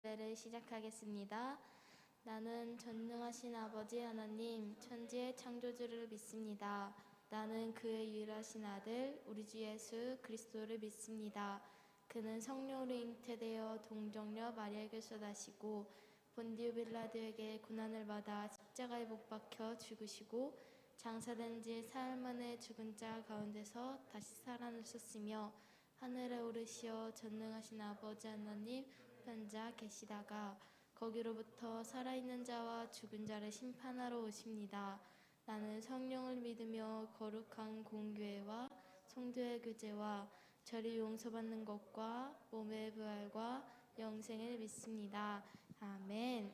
예배를 시작하겠습니다. 나는 전능하신 아버지 하나님, 천지의 창조주를 믿습니다. 나는 그의 유일하신 아들, 우리 주 예수 그리스도를 믿습니다. 그는 성령으로 잉태되어 동정녀 마리아에게서 나시고 본디오 빌라도에게 고난을 받아 십자가에 못 박혀 죽으시고 장사된 지 사흘 만에 죽은 자 가운데서 다시 살아나셨으며 하늘에 오르시어 전능하신 아버지 하나님 앉아 계시다가 거기로부터 살아있는 자와 죽은 자를 심판하러 오십니다. 나는 성령을 믿으며 거룩한 공교회와 성도의 교제와 죄를 용서받는 것과 몸의 부활과 영생을 믿습니다. 아멘.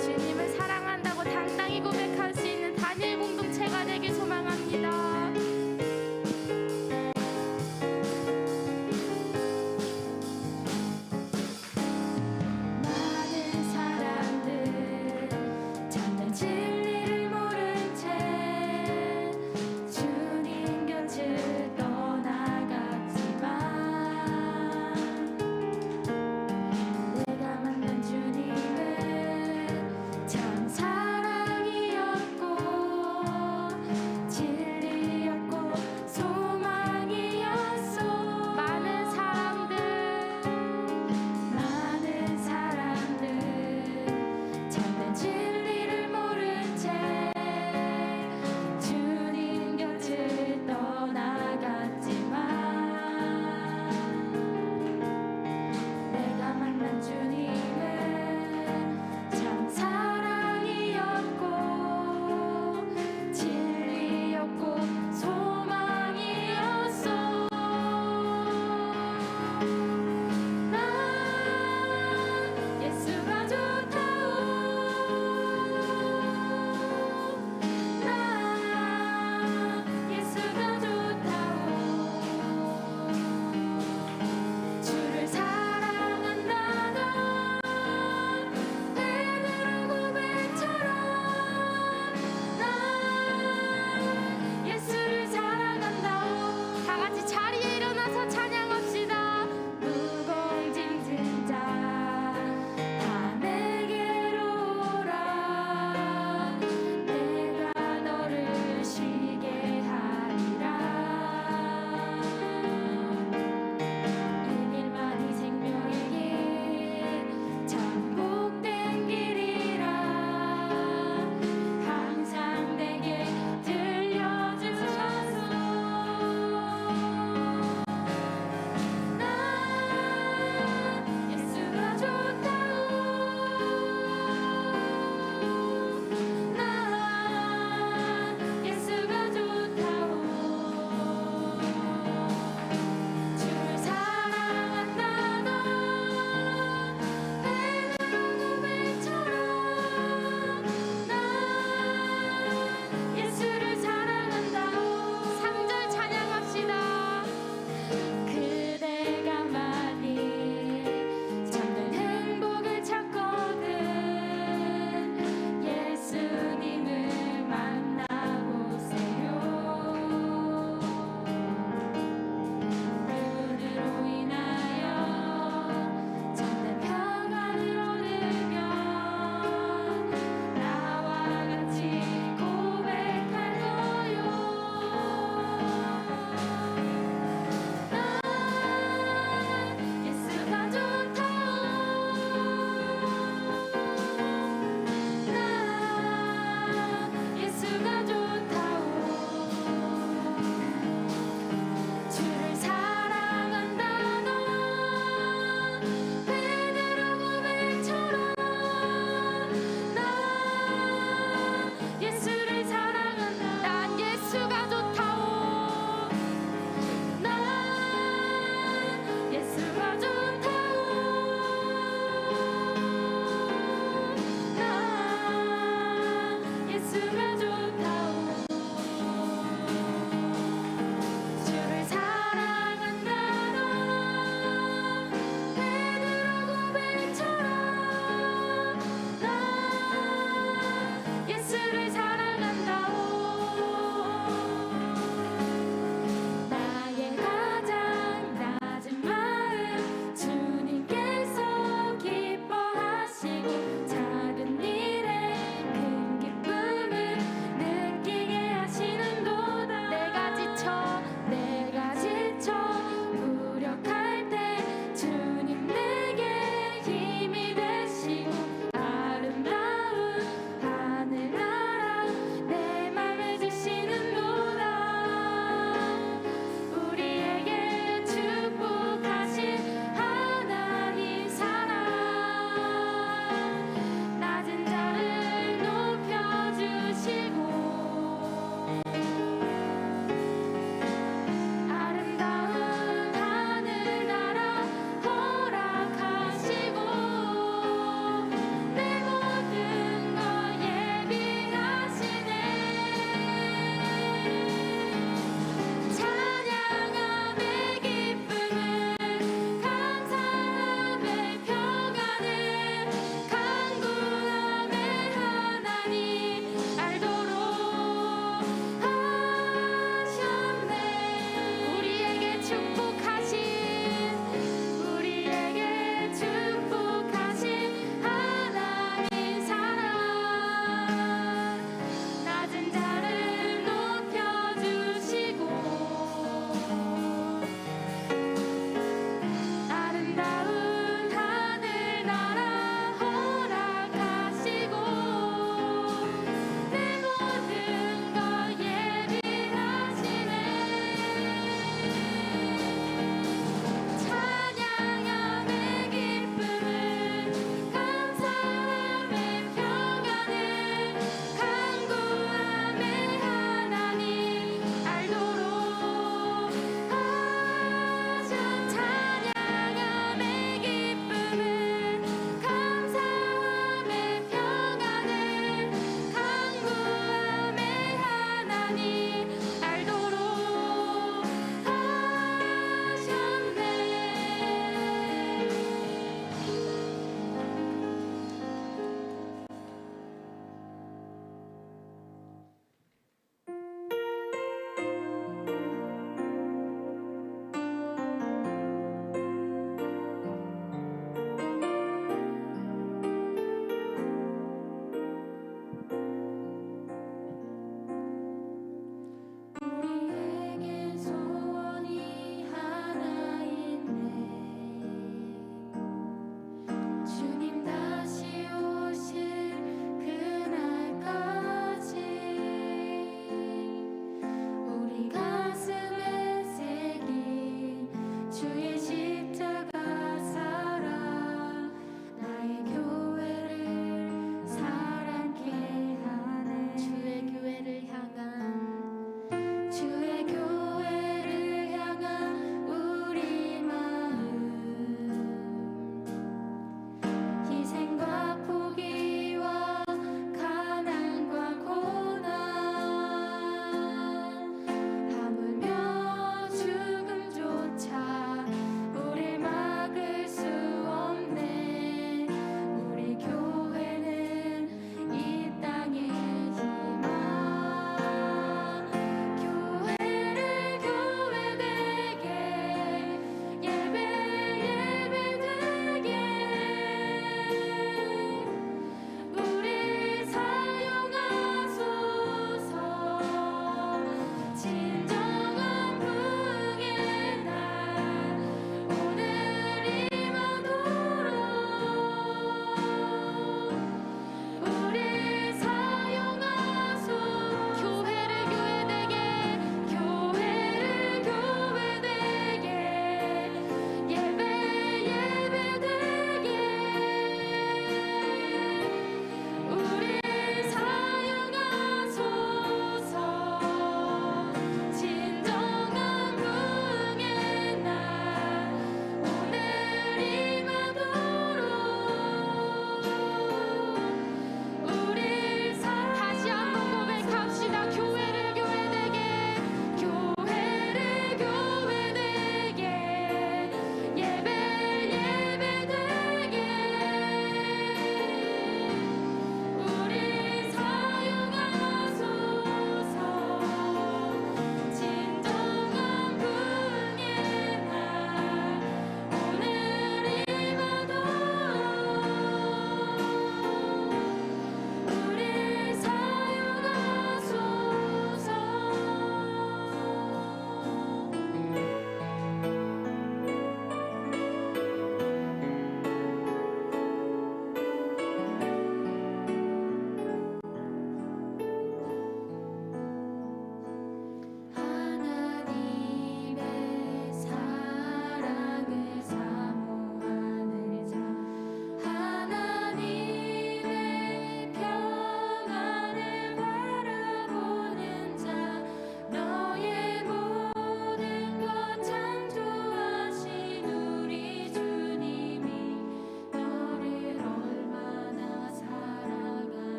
주님을 사랑한다고 당당히 고백할 수 있는 단일 공동체가 되길 소망합니다.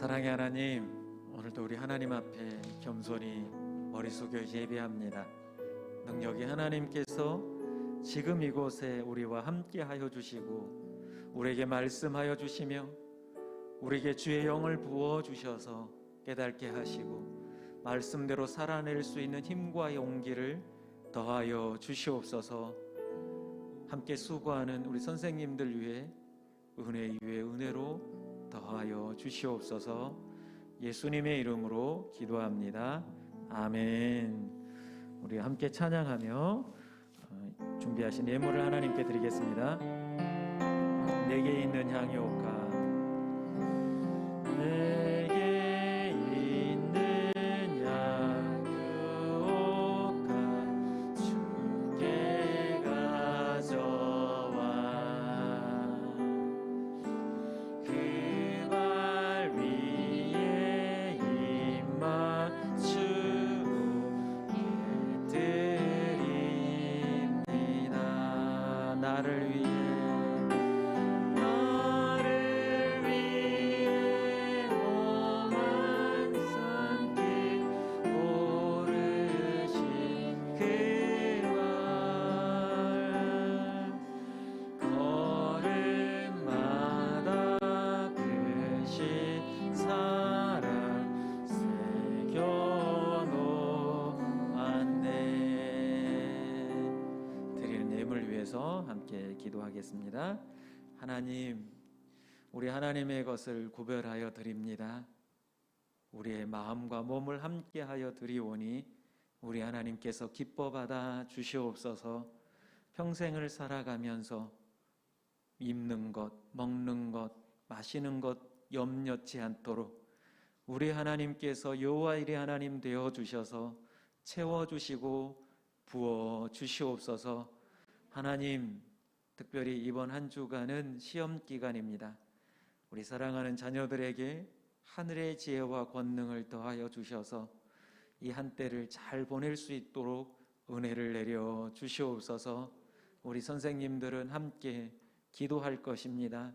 사랑의 하나님, 오늘도 우리 하나님 앞에 겸손히 머리 숙여 예배합니다. 능력이 하나님께서 지금 이곳에 우리와 함께 하여 주시고 우리에게 말씀하여 주시며 우리에게 주의 영을 부어 주셔서 깨닫게 하시고 말씀대로 살아낼 수 있는 힘과 용기를 더하여 주시옵소서. 함께 수고하는 우리 선생님들 위해 은혜 위에 은혜로 더하여 주시옵소서. 예수님의 이름으로 기도합니다. 아멘. 우리 함께 찬양하며 준비하신 예물을 하나님께 드리겠습니다. 내게 있는 향유가 내게 있는 향유가 주께 가져와 그 발 위에 입 맞추게 드립니다. 나를 위해 함께 기도하겠습니다. 하나님, 우리 하나님의 것을 구별하여 드립니다. 우리의 마음과 몸을 함께하여 드리오니 우리 하나님께서 기뻐 받아 주시옵소서. 평생을 살아가면서 입는 것, 먹는 것, 마시는 것 염려치 않도록 우리 하나님께서 여호와일의 하나님 되어 주셔서 채워주시고 부어 주시옵소서. 하나님, 특별히 이번 한 주간은 시험 기간입니다. 우리 사랑하는 자녀들에게 하늘의 지혜와 권능을 더하여 주셔서 이 한때를 잘 보낼 수 있도록 은혜를 내려 주시옵소서. 우리 선생님들은 함께 기도할 것입니다.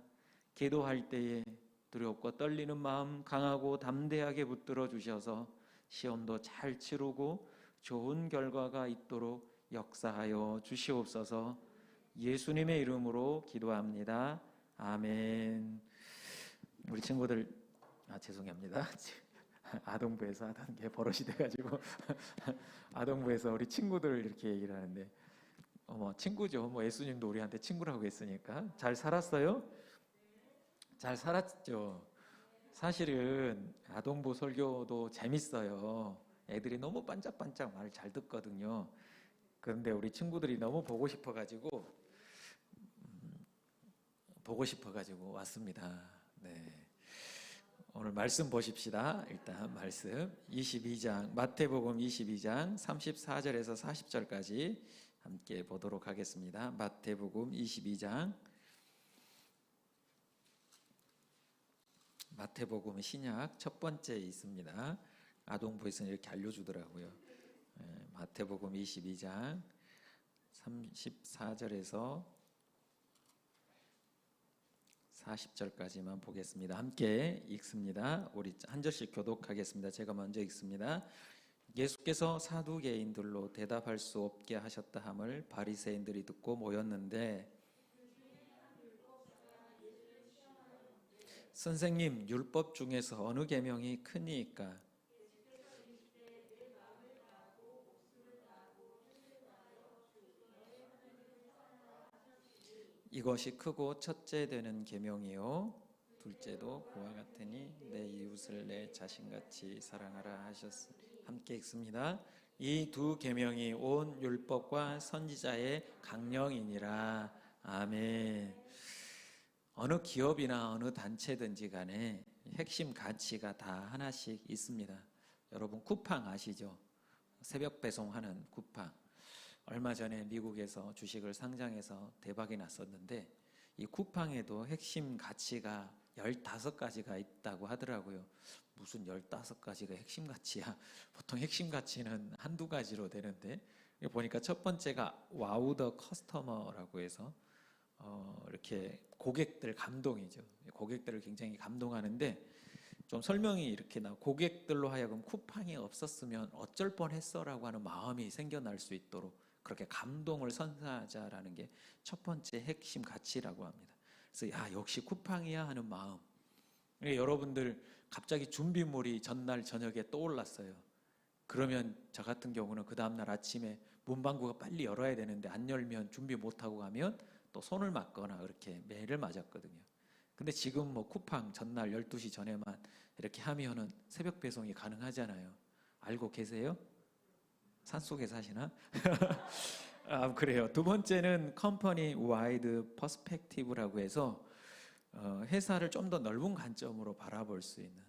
기도할 때에 두렵고 떨리는 마음 강하고 담대하게 붙들어 주셔서 시험도 잘 치르고 좋은 결과가 있도록 역사하여 주시옵소서. 예수님의 이름으로 기도합니다. 아멘. 우리 친구들, 죄송합니다. 아동부에서 하던 게 버릇이 돼가지고 아동부에서 우리 친구들 이렇게 얘기를 하는데, 친구죠. 예수님도 우리한테 친구라고 했으니까. 잘 살았어요? 잘 살았죠. 사실은 아동부 설교도 재밌어요. 애들이 너무 반짝반짝 말을 잘 듣거든요. 그런데 우리 친구들이 너무 보고 싶어가지고 왔습니다. 네. 오늘 말씀 보십시다. 일단 말씀 22장, 마태복음 22장 34절에서 40절까지 함께 보도록 하겠습니다. 마태복음 22장, 마태복음 신약 첫 번째 있습니다. 아동부에서는 이렇게 알려주더라고요. 마태복음 22장 34절에서 40절까지만 보겠습니다. 함께 읽습니다. 우리 한 절씩 교독하겠습니다. 제가 먼저 읽습니다. 예수께서 사두개인들로 대답할 수 없게 하셨다 함을 바리새인들이 듣고 모였는데, 선생님, 율법 중에서 어느 계명이 크니까? 이것이 크고 첫째 되는 계명이요, 둘째도 그와 같으니 내 이웃을 내 자신같이 사랑하라 하셨으니. 함께 읽습니다. 이 두 계명이 온 율법과 선지자의 강령이니라. 아멘. 어느 기업이나 어느 단체든지 간에 핵심 가치가 다 하나씩 있습니다. 여러분 쿠팡 아시죠? 새벽 배송하는 쿠팡. 얼마 전에 미국에서 주식을 상장해서 대박이 났었는데, 이 쿠팡에도 핵심 가치가 15가지가 있다고 하더라고요. 무슨 15가지가 핵심 가치야? 보통 핵심 가치는 한두 가지로 되는데, 보니까 첫 번째가 와우 더 커스터머라고 해서 이렇게 고객들 감동이죠. 고객들을 굉장히 감동하는데, 좀 설명이 이렇게 고객들로 하여금 쿠팡이 없었으면 어쩔 뻔했어라고 하는 마음이 생겨날 수 있도록 그렇게 감동을 선사하자라는 게 첫 번째 핵심 가치라고 합니다. 그래서 역시 쿠팡이야 하는 마음. 여러분들 갑자기 준비물이 전날 저녁에 떠올랐어요. 그러면 저 같은 경우는 그 다음날 아침에 문방구가 빨리 열어야 되는데 안 열면 준비 못하고 가면 또 손을 맞거나 그렇게 매를 맞았거든요. 근데 지금 뭐 쿠팡 전날 12시 전에만 이렇게 하면은 새벽 배송이 가능하잖아요. 알고 계세요? 산속에 사시나? 그래요. 두 번째는 컴퍼니 와이드 퍼스펙티브라고 해서 회사를 좀 더 넓은 관점으로 바라볼 수 있는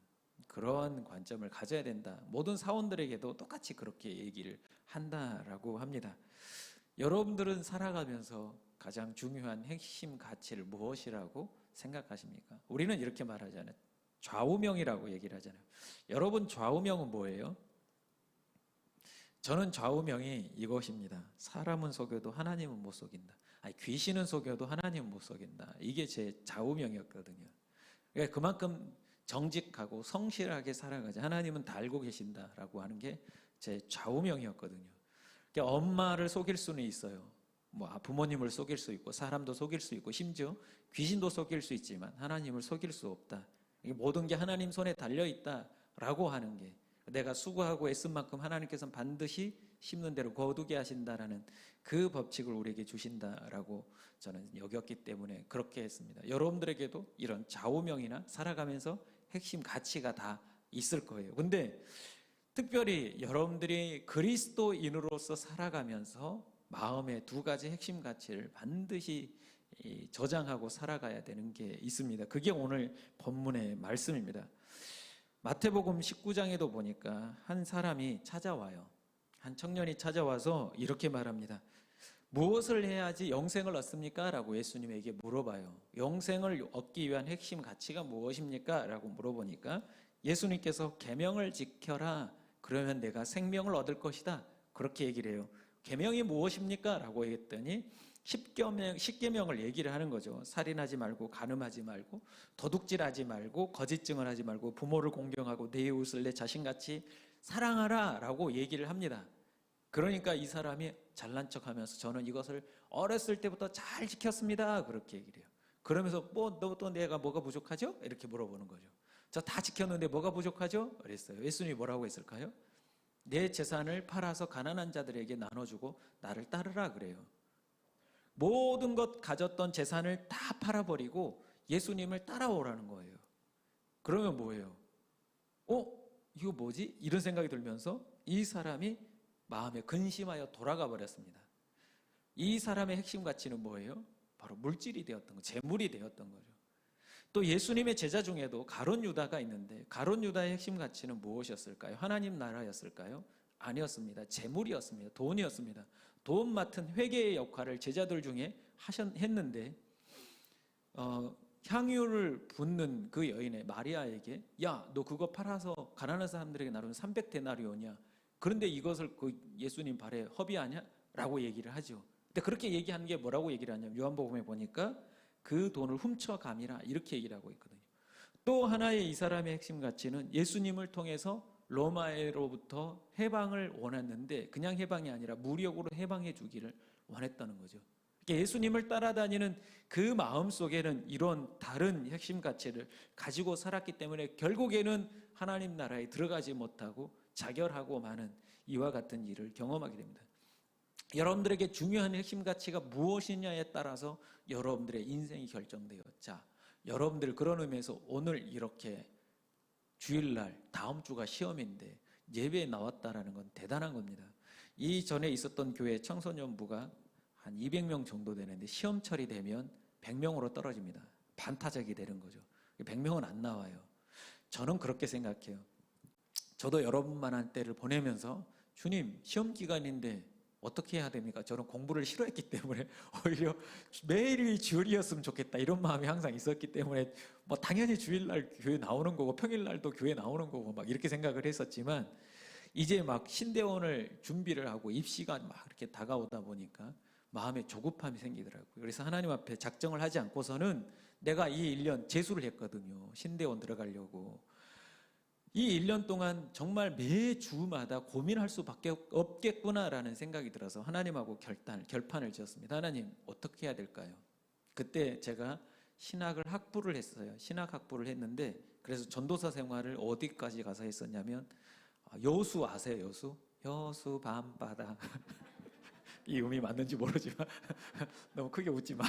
그런 관점을 가져야 된다. 모든 사원들에게도 똑같이 그렇게 얘기를 한다라고 합니다. 여러분들은 살아가면서 가장 중요한 핵심 가치를 무엇이라고 생각하십니까? 우리는 이렇게 말하잖아요. 좌우명이라고 얘기를 하잖아요. 여러분 좌우명은 뭐예요? 저는 좌우명이 이것입니다. 사람은 속여도 하나님은 못 속인다. 귀신은 속여도 하나님은 못 속인다. 이게 제 좌우명이었거든요. 그러니까 그만큼 정직하고 성실하게 살아가자. 하나님은 다 알고 계신다라고 하는 게 제 좌우명이었거든요. 그러니까 엄마를 속일 수는 있어요. 뭐 부모님을 속일 수 있고 사람도 속일 수 있고 심지어 귀신도 속일 수 있지만 하나님을 속일 수 없다. 이게 모든 게 하나님 손에 달려 있다라고 하는 게 내가 수고하고 애쓴 만큼 하나님께서는 반드시 심는 대로 거두게 하신다라는 그 법칙을 우리에게 주신다라고 저는 여겼기 때문에 그렇게 했습니다. 여러분들에게도 이런 좌우명이나 살아가면서 핵심 가치가 다 있을 거예요. 근데 특별히 여러분들이 그리스도인으로서 살아가면서 마음의 두 가지 핵심 가치를 반드시 저장하고 살아가야 되는 게 있습니다. 그게 오늘 본문의 말씀입니다. 마태복음 19장에도 보니까 한 사람이 찾아와요. 한 청년이 찾아와서 이렇게 말합니다. 무엇을 해야지 영생을 얻습니까? 라고 예수님에게 물어봐요. 영생을 얻기 위한 핵심 가치가 무엇입니까? 라고 물어보니까 예수님께서 계명을 지켜라. 그러면 내가 생명을 얻을 것이다. 그렇게 얘기를 해요. 계명이 무엇입니까? 라고 했더니 10계명을 얘기를 하는 거죠. 살인하지 말고, 간음하지 말고, 도둑질하지 말고, 거짓 증언하지 말고, 부모를 공경하고 내 이웃을 내 자신같이 사랑하라 라고 얘기를 합니다. 그러니까 이 사람이 잘난 척하면서 저는 이것을 어렸을 때부터 잘 지켰습니다. 그렇게 얘기를 해요. 그러면서 또 내가 뭐가 부족하죠? 이렇게 물어보는 거죠. 저 다 지켰는데 뭐가 부족하죠? 그랬어요. 예수님이 뭐라고 했을까요? 내 재산을 팔아서 가난한 자들에게 나눠주고 나를 따르라 그래요. 모든 것 가졌던 재산을 다 팔아버리고 예수님을 따라오라는 거예요. 그러면 뭐예요? 이거 뭐지? 이런 생각이 들면서 이 사람이 마음에 근심하여 돌아가 버렸습니다. 이 사람의 핵심 가치는 뭐예요? 바로 물질이 되었던 거, 재물이 되었던 거죠. 또 예수님의 제자 중에도 가룟 유다가 있는데 가룟 유다의 핵심 가치는 무엇이었을까요? 하나님 나라였을까요? 아니었습니다. 재물이었습니다. 돈이었습니다. 돈 맡은 회계의 역할을 제자들 중에 했는데 향유를 붓는 그 여인의 마리아에게 야, 너 그거 팔아서 가난한 사람들에게 나누면 300데나리온이야. 그런데 이것을 그 예수님 발에 허비하냐? 라고 얘기를 하죠. 근데 그렇게 얘기하는 게 뭐라고 얘기를 하냐면 요한복음에 보니까 그 돈을 훔쳐감이라 이렇게 얘기를 하고 있거든요. 또 하나의 이 사람의 핵심 가치는 예수님을 통해서 로마로부터 해방을 원했는데 그냥 해방이 아니라 무력으로 해방해 주기를 원했다는 거죠. 예수님을 따라다니는 그 마음 속에는 이런 다른 핵심 가치를 가지고 살았기 때문에 결국에는 하나님 나라에 들어가지 못하고 자결하고 마는 이와 같은 일을 경험하게 됩니다. 여러분들에게 중요한 핵심 가치가 무엇이냐에 따라서 여러분들의 인생이 결정돼요. 자, 여러분들 그런 의미에서 오늘 이렇게 주일날 다음 주가 시험인데 예배에 나왔다라는 건 대단한 겁니다. 이전에 있었던 교회 청소년부가 한 200명 정도 되는데 시험철이 되면 100명으로 떨어집니다. 반타작이 되는 거죠. 100명은 안 나와요. 저는 그렇게 생각해요. 저도 여러분만한 때를 보내면서 주님 시험 기간인데 어떻게 해야 됩니까? 저는 공부를 싫어했기 때문에 오히려 매일이 주일이었으면 좋겠다 이런 마음이 항상 있었기 때문에 뭐 당연히 주일날 교회 나오는 거고 평일날도 교회 나오는 거고 막 이렇게 생각을 했었지만 이제 막 신대원을 준비를 하고 입시가 막 이렇게 다가오다 보니까 마음에 조급함이 생기더라고요. 그래서 하나님 앞에 작정을 하지 않고서는 내가 이 1년 재수를 했거든요. 신대원 들어가려고. 이 1년 동안 정말 매주마다 고민할 수밖에 없겠구나라는 생각이 들어서 하나님하고 결판을 지었습니다. 하나님, 어떻게 해야 될까요? 그때 제가 신학을 학부를 했어요. 신학 학부를 했는데, 그래서 전도사 생활을 어디까지 가서 했었냐면, 여수 아세요? 여수? 여수 밤바다. 이 음이 맞는지 모르지만 너무 크게 웃지 마.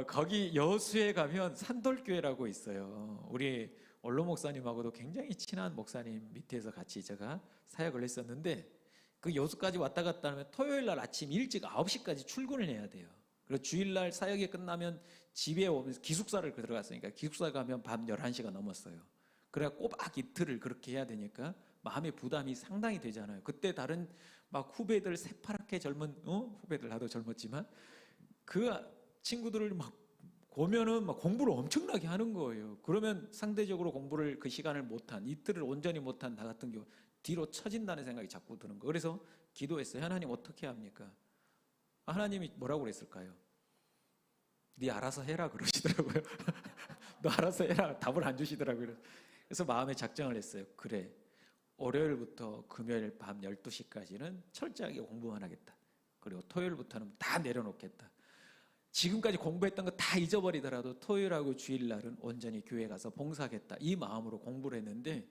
거기 여수에 가면 산돌교회라고 있어요. 우리 원로 목사님하고도 굉장히 친한 목사님 밑에서 같이 제가 사역을 했었는데, 그 여수까지 왔다 갔다 하면 토요일 날 아침 일찍 9시까지 출근을 해야 돼요. 그리고 주일날 사역이 끝나면 집에 오면서 기숙사를 들어갔으니까 기숙사 가면 밤 11시가 넘었어요. 그래 꼬박 이틀을 그렇게 해야 되니까 마음의 부담이 상당히 되잖아요. 그때 다른 막 후배들 새파랗게 젊은 후배들, 나도 젊었지만 그 친구들을 막 보면은 막 공부를 엄청나게 하는 거예요. 그러면 상대적으로 공부를 그 시간을 못한, 이틀을 온전히 못한 나 같은 경우 뒤로 처진다는 생각이 자꾸 드는 거예요. 그래서 기도했어요. 하나님 어떻게 합니까? 하나님이 뭐라고 그랬을까요? 네 알아서 해라 그러시더라고요. 너 알아서 해라, 답을 안 주시더라고요. 그래서 마음에 작정을 했어요. 그래, 월요일부터 금요일 밤 12시까지는 철저하게 공부만 하겠다. 그리고 토요일부터는 다 내려놓겠다. 지금까지 공부했던 거 다 잊어버리더라도 토요일하고 주일날은 온전히 교회 가서 봉사하겠다. 이 마음으로 공부를 했는데,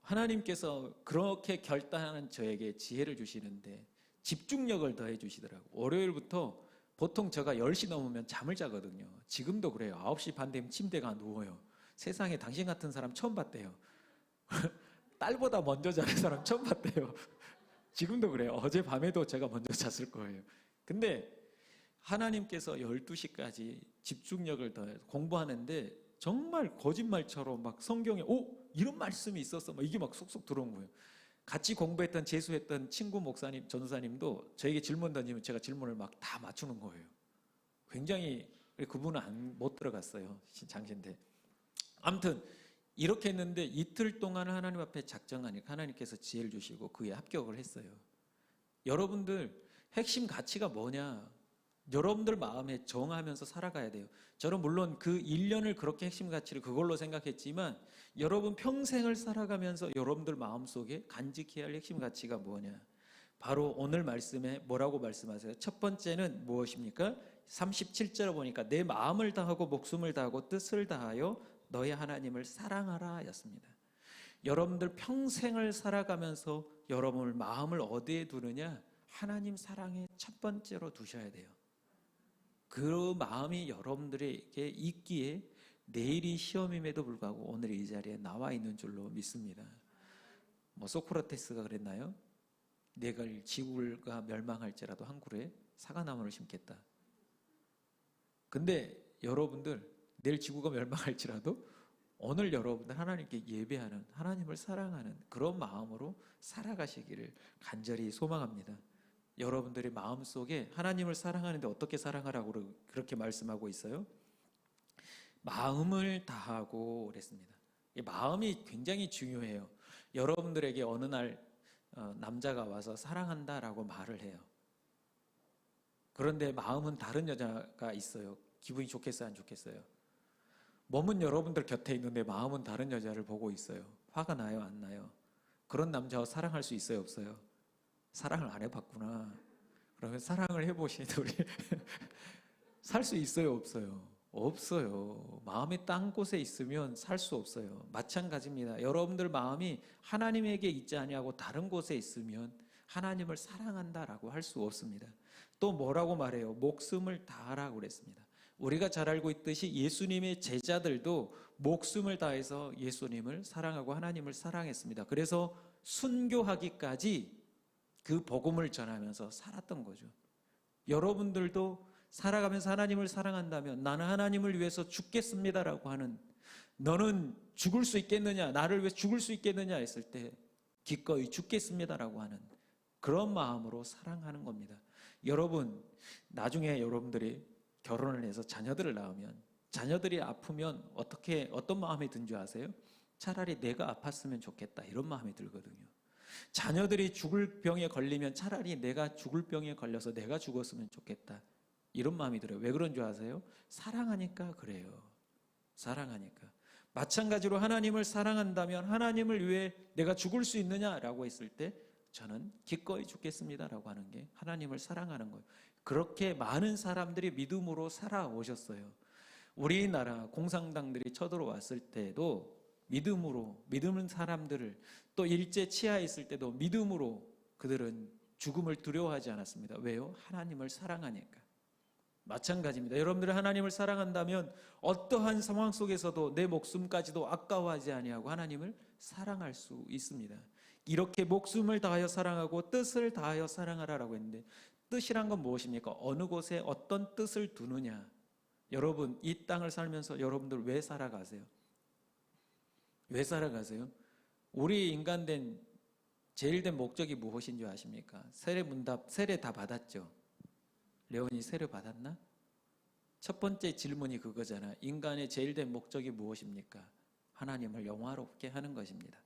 하나님께서 그렇게 결단하는 저에게 지혜를 주시는데 집중력을 더해 주시더라고요. 월요일부터 보통 제가 10시 넘으면 잠을 자거든요. 지금도 그래요. 9시 반 되면 침대가 누워요. 세상에 당신 같은 사람 처음 봤대요. 딸보다 먼저 자는 사람 처음 봤대요. 지금도 그래요. 어제 밤에도 제가 먼저 잤을 거예요. 근데 하나님께서 12시까지 집중력을 더해 공부하는데 정말 거짓말처럼 막 성경에 이런 말씀이 있었어. 막 이게 막 쏙쏙 들어온 거예요. 같이 공부했던 재수했던 친구 목사님, 전도사님도 저에게 질문 던지면 제가 질문을 막 다 맞추는 거예요. 굉장히, 그분은 못 들어갔어요. 장신대. 아무튼 이렇게 했는데 이틀 동안 하나님 앞에 작정하니까 하나님께서 지혜를 주시고 그에 합격을 했어요. 여러분들 핵심 가치가 뭐냐? 여러분들 마음에 정하면서 살아가야 돼요. 저는 물론 그 1년을 그렇게 핵심 가치를 그걸로 생각했지만, 여러분 평생을 살아가면서 여러분들 마음속에 간직해야 할 핵심 가치가 뭐냐? 바로 오늘 말씀에 뭐라고 말씀하세요? 첫 번째는 무엇입니까? 37절을 보니까 내 마음을 다하고 목숨을 다하고 뜻을 다하여 너희 하나님을 사랑하라 였습니다. 여러분들 평생을 살아가면서 여러분의 마음을 어디에 두느냐? 하나님 사랑에 첫 번째로 두셔야 돼요. 그 마음이 여러분들에게 있기에 내일이 시험임에도 불구하고 오늘 이 자리에 나와 있는 줄로 믿습니다. 소크라테스가 그랬나요? 내가 지구가 멸망할지라도 한 그루에 사과나무를 심겠다. 근데 여러분들 내일 지구가 멸망할지라도 오늘 여러분들 하나님께 예배하는, 하나님을 사랑하는 그런 마음으로 살아가시기를 간절히 소망합니다. 여러분들의 마음속에 하나님을 사랑하는데 어떻게 사랑하라고 그렇게 말씀하고 있어요? 마음을 다하고 그랬습니다. 마음이 굉장히 중요해요. 여러분들에게 어느 날 남자가 와서 사랑한다라고 말을 해요. 그런데 마음은 다른 여자가 있어요. 기분이 좋겠어요, 안 좋겠어요? 몸은 여러분들 곁에 있는데 마음은 다른 여자를 보고 있어요. 화가 나요, 안 나요? 그런 남자와 사랑할 수 있어요, 없어요? 사랑을 안 해봤구나. 그러면 사랑을 해보시는데 우리 살 수 있어요, 없어요? 없어요. 마음이 딴 곳에 있으면 살 수 없어요. 마찬가지입니다. 여러분들 마음이 하나님에게 있지 아니하고 다른 곳에 있으면 하나님을 사랑한다라고 할 수 없습니다. 또 뭐라고 말해요? 목숨을 다하라고 그랬습니다. 우리가 잘 알고 있듯이 예수님의 제자들도 목숨을 다해서 예수님을 사랑하고 하나님을 사랑했습니다. 그래서 순교하기까지 그 복음을 전하면서 살았던 거죠. 여러분들도 살아가면서 하나님을 사랑한다면 나는 하나님을 위해서 죽겠습니다라고 하는, 너는 죽을 수 있겠느냐, 나를 위해 죽을 수 있겠느냐 했을 때 기꺼이 죽겠습니다라고 하는 그런 마음으로 사랑하는 겁니다. 여러분, 나중에 여러분들이 결혼을 해서 자녀들을 낳으면 자녀들이 아프면 어떤 마음이 든 줄 아세요? 차라리 내가 아팠으면 좋겠다 이런 마음이 들거든요. 자녀들이 죽을 병에 걸리면 차라리 내가 죽을 병에 걸려서 내가 죽었으면 좋겠다 이런 마음이 들어요. 왜 그런 줄 아세요? 사랑하니까 그래요. 사랑하니까. 마찬가지로 하나님을 사랑한다면 하나님을 위해 내가 죽을 수 있느냐라고 했을 때 저는 기꺼이 죽겠습니다라고 하는 게 하나님을 사랑하는 거예요. 그렇게 많은 사람들이 믿음으로 살아오셨어요. 우리나라 공산당들이 쳐들어왔을 때도 믿음으로, 믿는 사람들을, 또 일제 치하에 있을 때도 믿음으로 그들은 죽음을 두려워하지 않았습니다. 왜요? 하나님을 사랑하니까. 마찬가지입니다. 여러분들이 하나님을 사랑한다면 어떠한 상황 속에서도 내 목숨까지도 아까워하지 아니하고 하나님을 사랑할 수 있습니다. 이렇게 목숨을 다하여 사랑하고 뜻을 다하여 사랑하라라고 했는데, 뜻이란 건 무엇입니까? 어느 곳에 어떤 뜻을 두느냐. 여러분, 이 땅을 살면서 여러분들 왜 살아가세요? 왜 살아가세요? 우리 인간된 제일 된 목적이 무엇인 줄 아십니까? 세례 다 받았죠? 레온이 세례 받았나? 첫 번째 질문이 그거잖아. 인간의 제일 된 목적이 무엇입니까? 하나님을 영화롭게 하는 것입니다.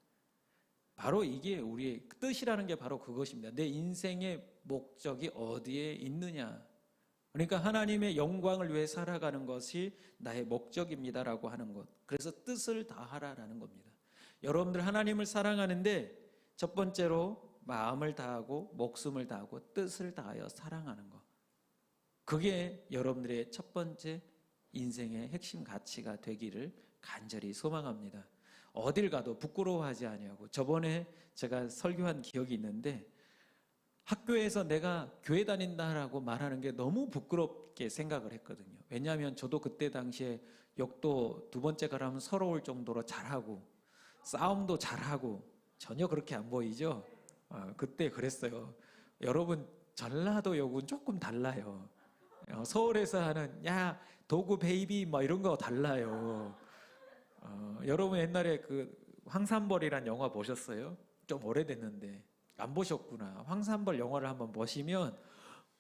바로 이게 우리의 뜻이라는 게 바로 그것입니다. 내 인생의 목적이 어디에 있느냐. 그러니까 하나님의 영광을 위해 살아가는 것이 나의 목적입니다라고 하는 것. 그래서 뜻을 다하라라는 겁니다. 여러분들 하나님을 사랑하는데 첫 번째로 마음을 다하고 목숨을 다하고 뜻을 다하여 사랑하는 것. 그게 여러분들의 첫 번째 인생의 핵심 가치가 되기를 간절히 소망합니다. 어딜 가도 부끄러워하지 아니하고, 저번에 제가 설교한 기억이 있는데 학교에서 내가 교회 다닌다라고 말하는 게 너무 부끄럽게 생각을 했거든요. 왜냐하면 저도 그때 당시에 욕도 두 번째 가라면 서러울 정도로 잘하고 싸움도 잘하고 전혀 그렇게 안 보이죠? 그때 그랬어요. 여러분, 전라도 욕은 조금 달라요. 서울에서 하는 야 도구 베이비 뭐 이런 거 달라요. 여러분 옛날에 그 황산벌이란 영화 보셨어요? 좀 오래됐는데 안 보셨구나. 황산벌 영화를 한번 보시면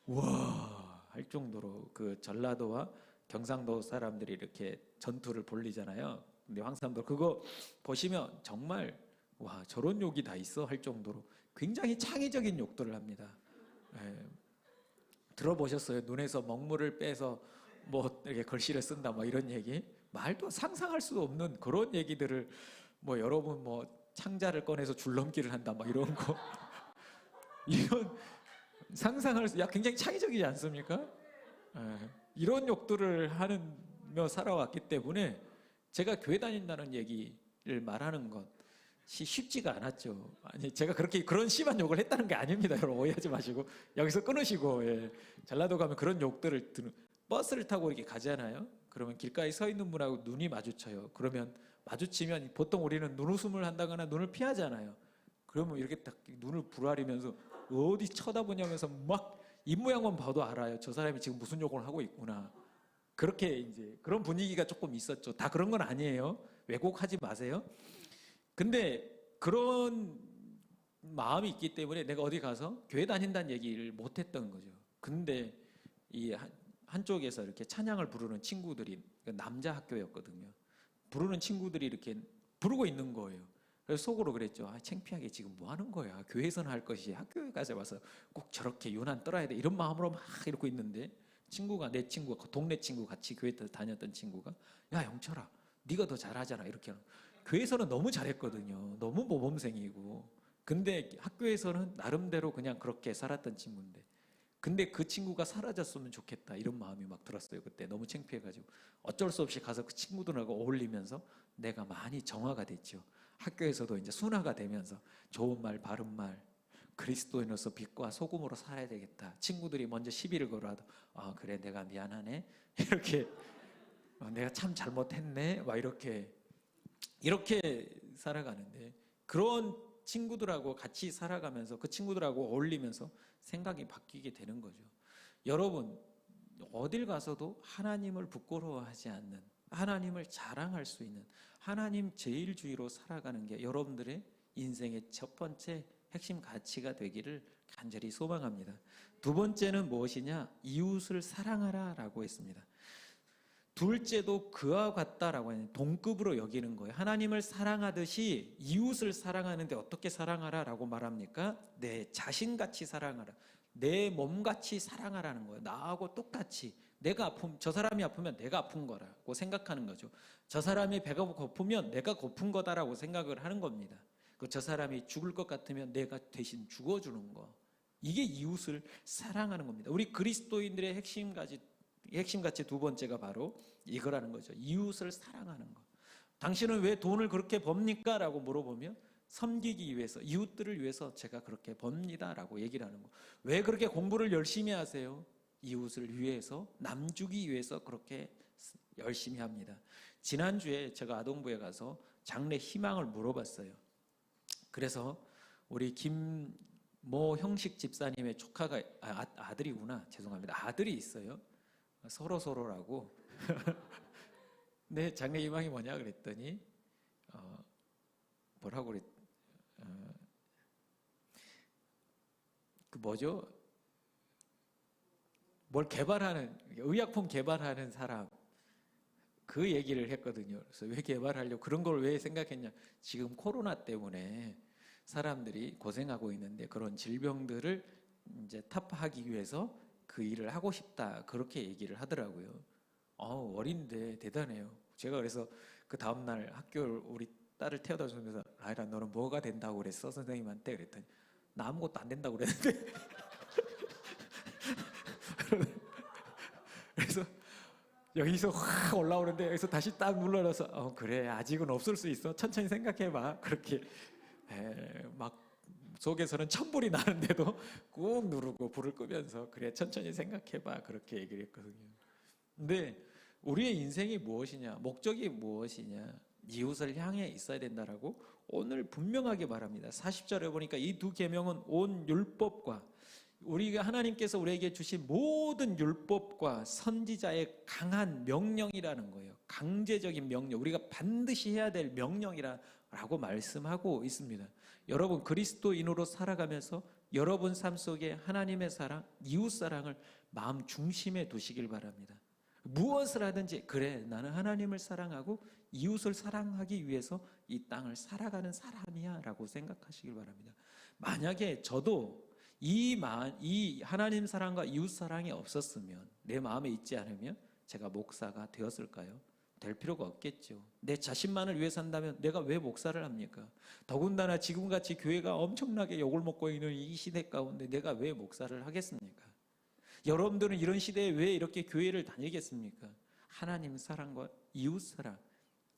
와 할 정도로 그 전라도와 경상도 사람들이 이렇게 전투를 벌이잖아요. 근데 황산벌 그거 보시면 정말 와 저런 욕이 다 있어 할 정도로 굉장히 창의적인 욕들을 합니다. 예. 들어보셨어요? 눈에서 먹물을 빼서 뭐 이렇게 글씨를 쓴다 뭐 이런 얘기? 말도 상상할 수 없는 그런 얘기들을 뭐 여러분 뭐 창자를 꺼내서 줄넘기를 한다 뭐 이런 거 이런 상상할 수, 굉장히 창의적이지 않습니까? 이런 욕들을 하며 살아왔기 때문에 제가 교회 다닌다는 얘기를 말하는 것이 쉽지가 않았죠. 아니 제가 그렇게 그런 심한 욕을 했다는 게 아닙니다. 여러분 오해하지 마시고 여기서 끊으시고. 예. 전라도 가면 그런 욕들을 버스를 타고 이렇게 가잖아요. 그러면 길가에 서 있는 분하고 눈이 마주쳐요. 그러면 마주치면 보통 우리는 눈웃음을 한다거나 눈을 피하잖아요. 그러면 이렇게 딱 눈을 부라리면서 어디 쳐다보냐면서 막 입모양만 봐도 알아요. 저 사람이 지금 무슨 욕을 하고 있구나. 그렇게 이제 그런 분위기가 조금 있었죠. 다 그런 건 아니에요. 왜곡하지 마세요. 근데 그런 마음이 있기 때문에 내가 어디 가서 교회 다닌다는 얘기를 못했던 거죠. 근데 이 한쪽에서 이렇게 찬양을 부르는 친구들이 남자 학교였거든요. 부르는 친구들이 이렇게 부르고 있는 거예요. 그래서 속으로 그랬죠. 창피하게 지금 뭐 하는 거야. 교회에서는 할 것이 학교에 가서 와서 꼭 저렇게 유난 떨어야 돼. 이런 마음으로 막 이러고 있는데 친구가, 내 친구가, 동네 친구 같이 교회 다녔던 친구가 야 영철아 네가 더 잘하잖아. 이렇게 교회에서는 너무 잘했거든요. 너무 모범생이고. 근데 학교에서는 나름대로 그냥 그렇게 살았던 친구인데 근데 그 친구가 사라졌으면 좋겠다 이런 마음이 막 들었어요. 그때 너무 창피해가지고 어쩔 수 없이 가서 그 친구들하고 어울리면서 내가 많이 정화가 됐죠. 학교에서도 이제 순화가 되면서 좋은 말 바른 말 그리스도인으로서 빛과 소금으로 살아야 되겠다. 친구들이 먼저 시비를 걸어도 그래 내가 미안하네 이렇게 내가 참 잘못했네 막 이렇게 살아가는데 그런 친구들하고 같이 살아가면서 그 친구들하고 어울리면서 생각이 바뀌게 되는 거죠. 여러분 어딜 가서도 하나님을 부끄러워하지 않는, 하나님을 자랑할 수 있는, 하나님 제일주의로 살아가는 게 여러분들의 인생의 첫 번째 핵심 가치가 되기를 간절히 소망합니다. 두 번째는 무엇이냐? 이웃을 사랑하라 라고 했습니다. 둘째도 그와 같다라고 하는 동급으로 여기는 거예요. 하나님을 사랑하듯이 이웃을 사랑하는데 어떻게 사랑하라 라고 말합니까? 내 자신같이 사랑하라. 내 몸같이 사랑하라는 거예요. 나하고 똑같이. 저 사람이 아프면 내가 아픈 거라고 생각하는 거죠. 저 사람이 배가 고프면 내가 고픈 거다라고 생각을 하는 겁니다. 저 사람이 죽을 것 같으면 내가 대신 죽어주는 거. 이게 이웃을 사랑하는 겁니다. 우리 그리스도인들의 핵심가치 두 번째가 바로 이거라는 거죠. 이웃을 사랑하는 거. 당신은 왜 돈을 그렇게 법니까? 라고 물어보면 섬기기 위해서, 이웃들을 위해서 제가 그렇게 법니다 라고 얘기를 하는 거. 왜 그렇게 공부를 열심히 하세요? 이웃을 위해서, 남주기 위해서 그렇게 열심히 합니다. 지난주에 제가 아동부에 가서 장래 희망을 물어봤어요. 그래서 우리 김모 형식 집사님의 조카가 아들이구나. 죄송합니다. 아들이 있어요. 서로라고. 내 장래 희망이 뭐냐 그랬더니 뭐라고 그랬 그 뭐죠? 뭘 개발하는, 의약품 개발하는 사람, 그 얘기를 했거든요. 그래서 왜 개발하려고 그런 걸 왜 생각했냐? 지금 코로나 때문에 사람들이 고생하고 있는데 그런 질병들을 이제 타파하기 위해서 그 일을 하고 싶다, 그렇게 얘기를 하더라고요. 어린데 대단해요. 제가 그래서 그 다음날 학교를 우리 딸을 태워다 주면서, 라이라 너는 뭐가 된다고 그랬어? 선생님한테 그랬더니 나 아무것도 안 된다고 그랬는데 그래서 여기서 확 올라오는데 여기서 다시 딱 눌러놔서 그래 아직은 없을 수 있어, 천천히 생각해봐. 그렇게 막 속에서는 천불이 나는데도 꾹 누르고 불을 끄면서 그래 천천히 생각해봐, 그렇게 얘기를 했거든요. 근데 우리의 인생이 무엇이냐, 목적이 무엇이냐, 이웃을 향해 있어야 된다라고 오늘 분명하게 말합니다. 40절에 보니까 이 두 계명은 온 율법과 우리가 하나님께서 우리에게 주신 모든 율법과 선지자의 강한 명령이라는 거예요. 강제적인 명령, 우리가 반드시 해야 될 명령이라고 말씀하고 있습니다. 여러분 그리스도인으로 살아가면서 여러분 삶 속에 하나님의 사랑, 이웃 사랑을 마음 중심에 두시길 바랍니다. 무엇을 하든지 그래 나는 하나님을 사랑하고 이웃을 사랑하기 위해서 이 땅을 살아가는 사람이야 라고 생각하시길 바랍니다. 만약에 저도 이 하나님 사랑과 이웃 사랑이 없었으면, 내 마음에 있지 않으면 제가 목사가 되었을까요? 될 필요가 없겠죠. 내 자신만을 위해 산다면 내가 왜 목사를 합니까? 더군다나 지금같이 교회가 엄청나게 욕을 먹고 있는 이 시대 가운데 내가 왜 목사를 하겠습니까? 여러분들은 이런 시대에 왜 이렇게 교회를 다니겠습니까? 하나님 사랑과 이웃 사랑,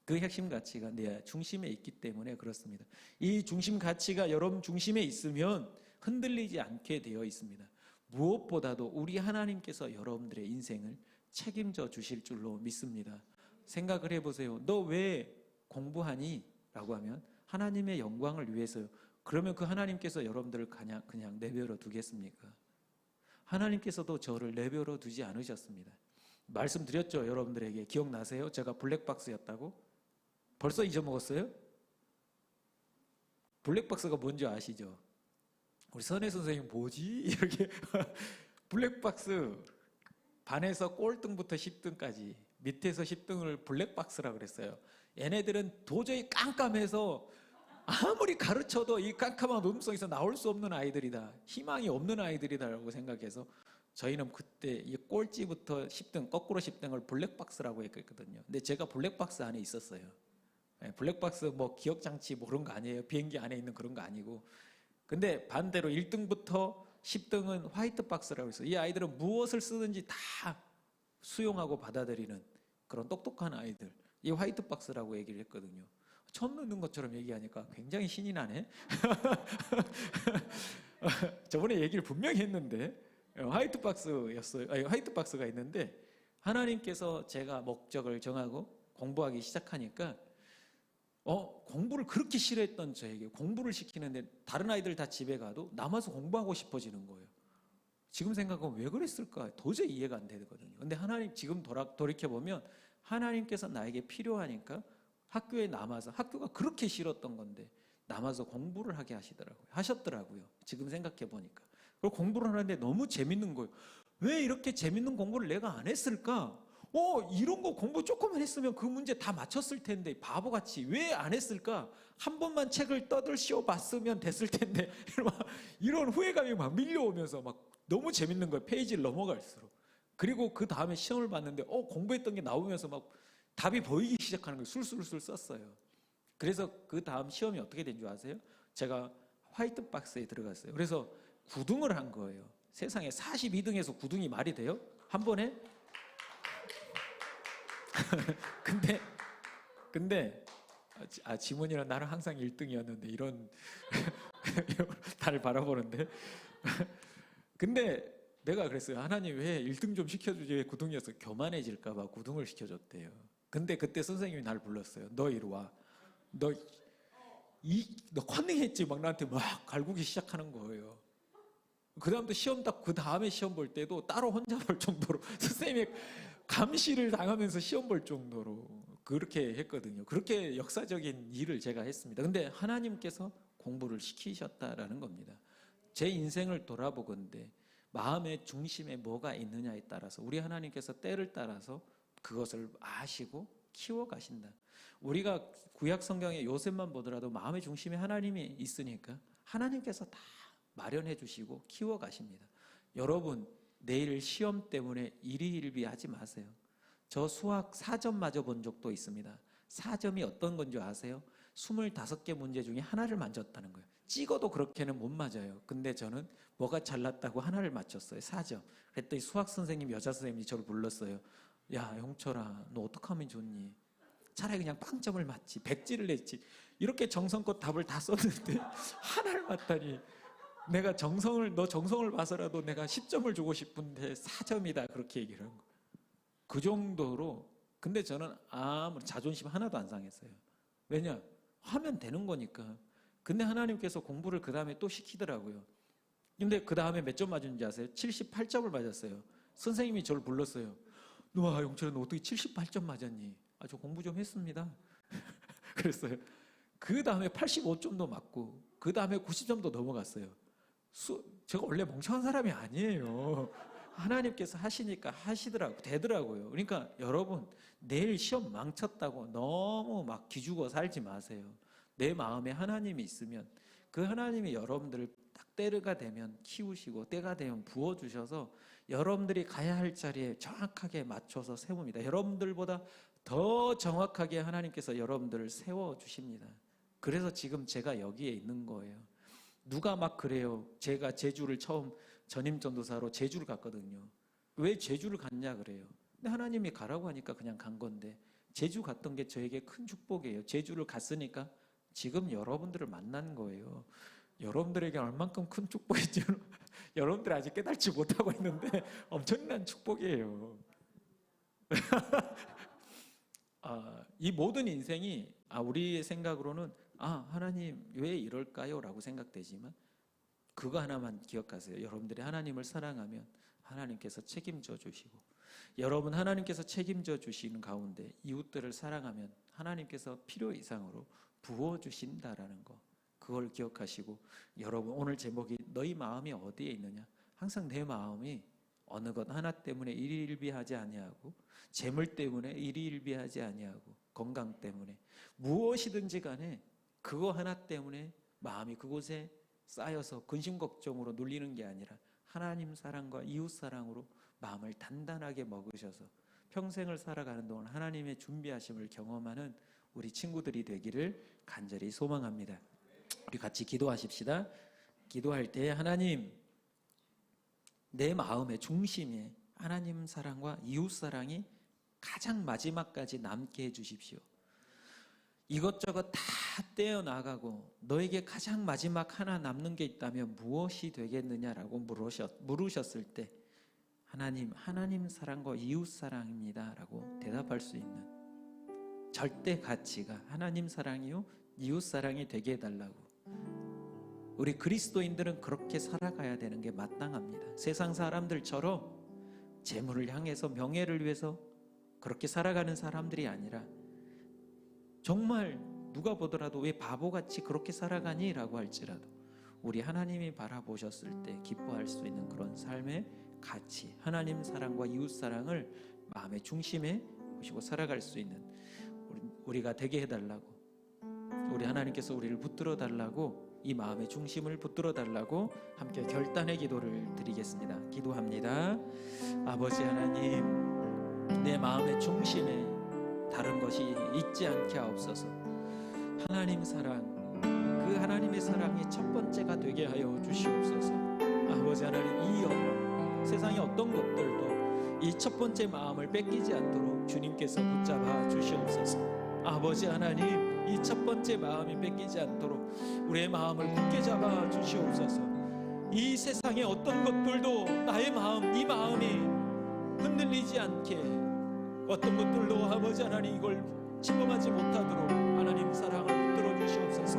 그 핵심 가치가 내 중심에 있기 때문에 그렇습니다. 이 중심 가치가 여러분 중심에 있으면 흔들리지 않게 되어 있습니다. 무엇보다도 우리 하나님께서 여러분들의 인생을 책임져 주실 줄로 믿습니다. 생각을 해보세요. 너 왜 공부하니? 라고 하면 하나님의 영광을 위해서요. 그러면 그 하나님께서 여러분들을 그냥 내버려 두겠습니까? 하나님께서도 저를 내버려 두지 않으셨습니다. 말씀드렸죠, 여러분들에게. 기억나세요? 제가 블랙박스였다고? 벌써 잊어먹었어요? 블랙박스가 뭔지 아시죠? 우리 선혜 선생님 뭐지? 이렇게 블랙박스, 반에서 꼴등부터 10등까지 밑에서 10등을 블랙박스라고 그랬어요. 얘네들은 도저히 깜깜해서 아무리 가르쳐도 이 깜깜한 어둠속에서 나올 수 없는 아이들이다, 희망이 없는 아이들이다라고 생각해서 저희는 그때 이 꼴찌부터 10등, 거꾸로 10등을 블랙박스라고 했거든요. 근데 제가 블랙박스 안에 있었어요. 블랙박스 뭐 기억장치 뭐 그런 거 아니에요. 비행기 안에 있는 그런 거 아니고. 근데 반대로 1등부터 10등은 화이트박스라고 해서 이 아이들은 무엇을 쓰든지 다 수용하고 받아들이는 그런 똑똑한 아이들, 이 화이트박스라고 얘기를 했거든요. 처음 듣는 것처럼 얘기하니까 굉장히 신이 나네. 저번에 얘기를 분명히 했는데 화이트박스였어요. 아니, 화이트박스가 있는데 하나님께서 제가 목적을 정하고 공부하기 시작하니까 공부를 그렇게 싫어했던 저에게 공부를 시키는데 다른 아이들 다 집에 가도 남아서 공부하고 싶어지는 거예요. 지금 생각하면 왜 그랬을까 도저히 이해가 안 되거든요. 근데 하나님 지금 돌이켜보면 하나님께서 나에게 필요하니까 학교에 남아서, 학교가 그렇게 싫었던 건데 남아서 공부를 하게 하셨더라고요. 지금 생각해 보니까. 그리고 공부를 하는데 너무 재밌는 거예요. 왜 이렇게 재밌는 공부를 내가 안 했을까? 이런 거 공부 조금만 했으면 그 문제 다 맞췄을 텐데 바보같이 왜 안 했을까? 한 번만 책을 떠들씌워 봤으면 됐을 텐데 이런 후회감이 막 밀려오면서 막 너무 재밌는 거예요. 페이지를 넘어갈수록. 그리고 그 다음에 시험을 봤는데 공부했던 게 나오면서 막 답이 보이기 시작하는 거예요. 술술술 썼어요. 그래서 그 다음 시험이 어떻게 된 줄 아세요? 제가 화이트 박스에 들어갔어요. 그래서 9등을 한 거예요. 세상에 42등에서 9등이 말이 돼요? 한 번에? 근데 지문이랑 나는 항상 1등이었는데 이런 나를 바라보는데 근데 내가 그랬어요. 하나님 왜 1등 좀 시켜주지 왜 9등이었어? 교만해질까 봐 9등을 시켜줬대요. 근데 그때 선생님이 날 불렀어요. 너 이리 와. 너 컨닝했지? 막 나한테 막 갈구기 시작하는 거예요. 그 다음부터 시험 딱 그 다음에 시험 볼 때도 따로 혼자 볼 정도로 선생님의 감시를 당하면서 시험 볼 정도로 그렇게 했거든요. 그렇게 역사적인 일을 제가 했습니다. 근데 하나님께서 공부를 시키셨다라는 겁니다. 제 인생을 돌아보건대 마음의 중심에 뭐가 있느냐에 따라서 우리 하나님께서 때를 따라서 그것을 아시고 키워가신다. 우리가 구약 성경의 요셉만 보더라도 마음의 중심에 하나님이 있으니까 하나님께서 다 마련해 주시고 키워가십니다. 여러분 내일 시험 때문에 일희일비하지 마세요. 저 수학 4점 맞아본 적도 있습니다. 4점이 어떤 건지 아세요? 25개 문제 중에 하나를 맞췄다는 거예요. 찍어도 그렇게는 못 맞아요. 근데 저는 뭐가 잘났다고 하나를 맞췄어요. 4점. 그랬더니 수학 선생님, 여자 선생님이 저를 불렀어요. 야 영철아, 너 어떡하면 좋니? 차라리 그냥 빵점을 맞지, 백지를 냈지. 이렇게 정성껏 답을 다 썼는데 하나를 맞다니. 내가 너 정성을 봐서라도 내가 10점을 주고 싶은데 4점이다 그렇게 얘기를 한 거예요. 그 정도로. 근데 저는 아무 자존심 하나도 안 상했어요. 왜냐? 하면 되는 거니까. 근데 하나님께서 공부를 그 다음에 또 시키더라고요. 근데 그 다음에 몇 점 맞은지 아세요? 78점을 맞았어요. 선생님이 저를 불렀어요. 와 영철아, 너 어떻게 78점 맞았니? 저 공부 좀 했습니다. 그랬어요. 그 다음에 85점도 맞고 그 다음에 90점도 넘어갔어요. 제가 원래 멍청한 사람이 아니에요. 하나님께서 하시니까 되더라고요. 그러니까 여러분 내일 시험 망쳤다고 너무 막 기죽어 살지 마세요. 내 마음에 하나님이 있으면 그 하나님이 여러분들을 딱 때가 되면 키우시고 때가 되면 부어주셔서 여러분들이 가야 할 자리에 정확하게 맞춰서 세웁니다. 여러분들보다 더 정확하게 하나님께서 여러분들을 세워주십니다. 그래서 지금 제가 여기에 있는 거예요. 누가 막 그래요. 제가 제주를 처음 전임 전도사로 제주를 갔거든요. 왜 제주를 갔냐 그래요. 근데 하나님이 가라고 하니까 그냥 간 건데 제주 갔던 게 저에게 큰 축복이에요. 제주를 갔으니까 지금 여러분들을 만난 거예요. 여러분들에게 얼만큼 큰 축복인지 여러분들이 아직 깨닫지 못하고 있는데 엄청난 축복이에요. 이 모든 인생이 우리의 생각으로는 하나님 왜 이럴까요? 라고 생각되지만 그거 하나만 기억하세요. 여러분들이 하나님을 사랑하면 하나님께서 책임져 주시고 여러분 하나님께서 책임져 주시는 가운데 이웃들을 사랑하면 하나님께서 필요 이상으로 부어주신다라는 거, 그걸 기억하시고 여러분 오늘 제목이 너희 마음이 어디에 있느냐. 항상 내 마음이 어느 것 하나 때문에 일희일비하지 아니하고 재물 때문에 일희일비하지 아니하고 건강 때문에 무엇이든지 간에 그거 하나 때문에 마음이 그곳에 쌓여서 근심 걱정으로 눌리는 게 아니라 하나님 사랑과 이웃 사랑으로 마음을 단단하게 먹으셔서 평생을 살아가는 동안 하나님의 준비하심을 경험하는 우리 친구들이 되기를 간절히 소망합니다. 우리 같이 기도하십시다. 기도할 때 하나님, 내 마음의 중심에 하나님 사랑과 이웃 사랑이 가장 마지막까지 남게 해주십시오. 이것저것 다 떼어나가고 너에게 가장 마지막 하나 남는 게 있다면 무엇이 되겠느냐라고 물으셨을 때 하나님 사랑과 이웃 사랑입니다 라고 대답할 수 있는 절대 가치가 하나님 사랑이요 이웃 사랑이 되게 해달라고. 우리 그리스도인들은 그렇게 살아가야 되는 게 마땅합니다. 세상 사람들처럼 재물을 향해서 명예를 위해서 그렇게 살아가는 사람들이 아니라 정말 누가 보더라도 왜 바보같이 그렇게 살아가니? 라고 할지라도 우리 하나님이 바라보셨을 때 기뻐할 수 있는 그런 삶의 가치, 하나님 사랑과 이웃 사랑을 마음의 중심에 보시고 살아갈 수 있는 우리가 되게 해달라고, 우리 하나님께서 우리를 붙들어 달라고 이 마음의 중심을 붙들어 달라고 함께 결단의 기도를 드리겠습니다. 기도합니다. 아버지 하나님, 내 마음의 중심에 다른 것이 있지 않게 하옵소서. 하나님 사랑, 그 하나님의 사랑이 첫 번째가 되게 하여 주시옵소서. 아버지 하나님, 이 세상의 어떤 것들도 이 첫 번째 마음을 뺏기지 않도록 주님께서 붙잡아 주시옵소서. 아버지 하나님, 이 첫 번째 마음이 뺏기지 않도록 우리의 마음을 굳게 잡아 주시옵소서. 이 세상의 어떤 것들도 나의 마음, 이 마음이 흔들리지 않게, 어떤 것들도 아버지 하나님 이걸 침범하지 못하도록 하나님 사랑을 붙들어 주시옵소서.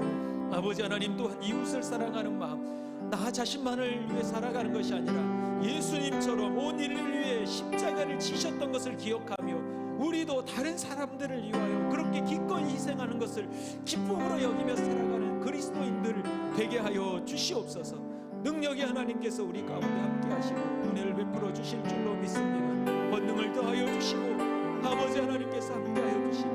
아버지 하나님, 또한 이웃을 사랑하는 마음, 나 자신만을 위해 살아가는 것이 아니라 예수님처럼 온 인류를 위해 십자가를 지셨던 것을 기억하며 우리도 다른 사람들을 위하여 그렇게 기꺼이 희생하는 것을 기쁨으로 여기며 살아가는 그리스도인들 되게 하여 주시옵소서. 능력의 하나님께서 우리 가운데 함께 하시고 은혜를 베풀어 주실 줄로 믿습니다. 권능을 더하여 주시고 아버지 하나님께서 함께 하여 주시고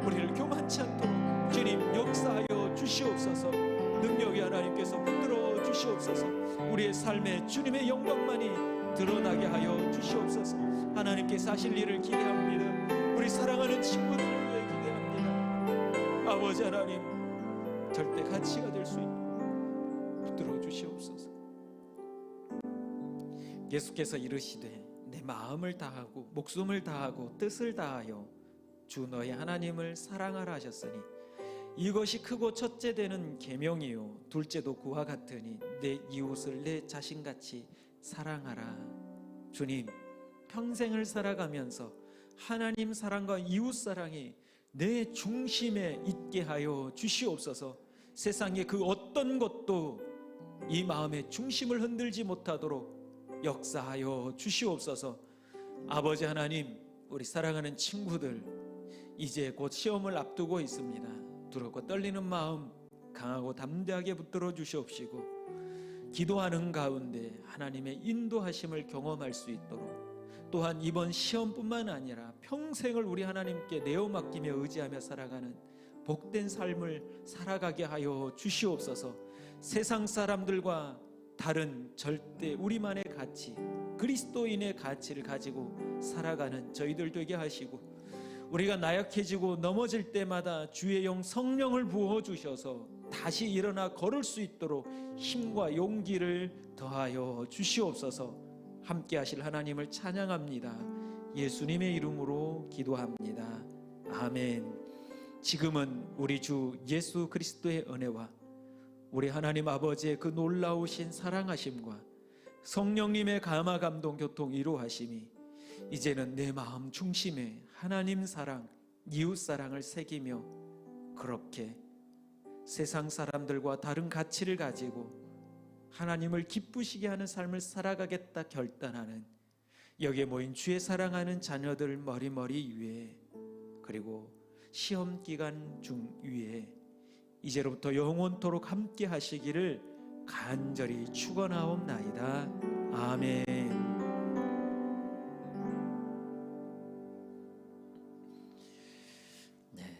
우리를 교만치 않도록 주님 역사하여 주시옵소서. 능력의 하나님께서 붙들어 주시옵소서. 우리의 삶에 주님의 영광만이 드러나게 하여 주시옵소서. 하나님께서 하실 일을 기대합니다. 우리 사랑하는 친구들을 위해 기대합니다. 아버지 하나님, 절대 가치가 될 수 있도록 붙들어 주시옵소서. 예수께서 이르시되 내 마음을 다하고 목숨을 다하고 뜻을 다하여 주 너의 하나님을 사랑하라 하셨으니 이것이 크고 첫째 되는 계명이요 둘째도 그와 같으니 내 이웃을 내 자신같이 사랑하라. 주님, 평생을 살아가면서 하나님 사랑과 이웃 사랑이 내 중심에 있게 하여 주시옵소서. 세상의 그 어떤 것도 이 마음의 중심을 흔들지 못하도록 역사하여 주시옵소서. 아버지 하나님, 우리 사랑하는 친구들 이제 곧 시험을 앞두고 있습니다. 두렵고 떨리는 마음 강하고 담대하게 붙들어 주시옵시고 기도하는 가운데 하나님의 인도하심을 경험할 수 있도록, 또한 이번 시험뿐만 아니라 평생을 우리 하나님께 내어 맡기며 의지하며 살아가는 복된 삶을 살아가게 하여 주시옵소서. 세상 사람들과 다른 절대 우리만의 가치, 그리스도인의 가치를 가지고 살아가는 저희들 되게 하시고, 우리가 나약해지고 넘어질 때마다 주의 영 성령을 부어주셔서 다시 일어나 걸을 수 있도록 힘과 용기를 더하여 주시옵소서. 함께 하실 하나님을 찬양합니다. 예수님의 이름으로 기도합니다. 아멘. 지금은 우리 주 예수 그리스도의 은혜와 우리 하나님 아버지의 그 놀라우신 사랑하심과 성령님의 감화 감동 교통 이루하심이 이제는 내 마음 중심에 하나님 사랑, 이웃 사랑을 새기며 그렇게 세상 사람들과 다른 가치를 가지고 하나님을 기쁘시게 하는 삶을 살아가겠다 결단하는 여기에 모인 주의 사랑하는 자녀들 머리머리 위에, 그리고 시험 기간 중 위에 이제로부터 영원토록 함께 하시기를 간절히 축원하옵나이다. 아멘. 네,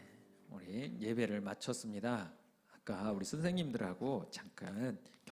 우리 예배를 마쳤습니다. 아까 우리 선생님들하고 잠깐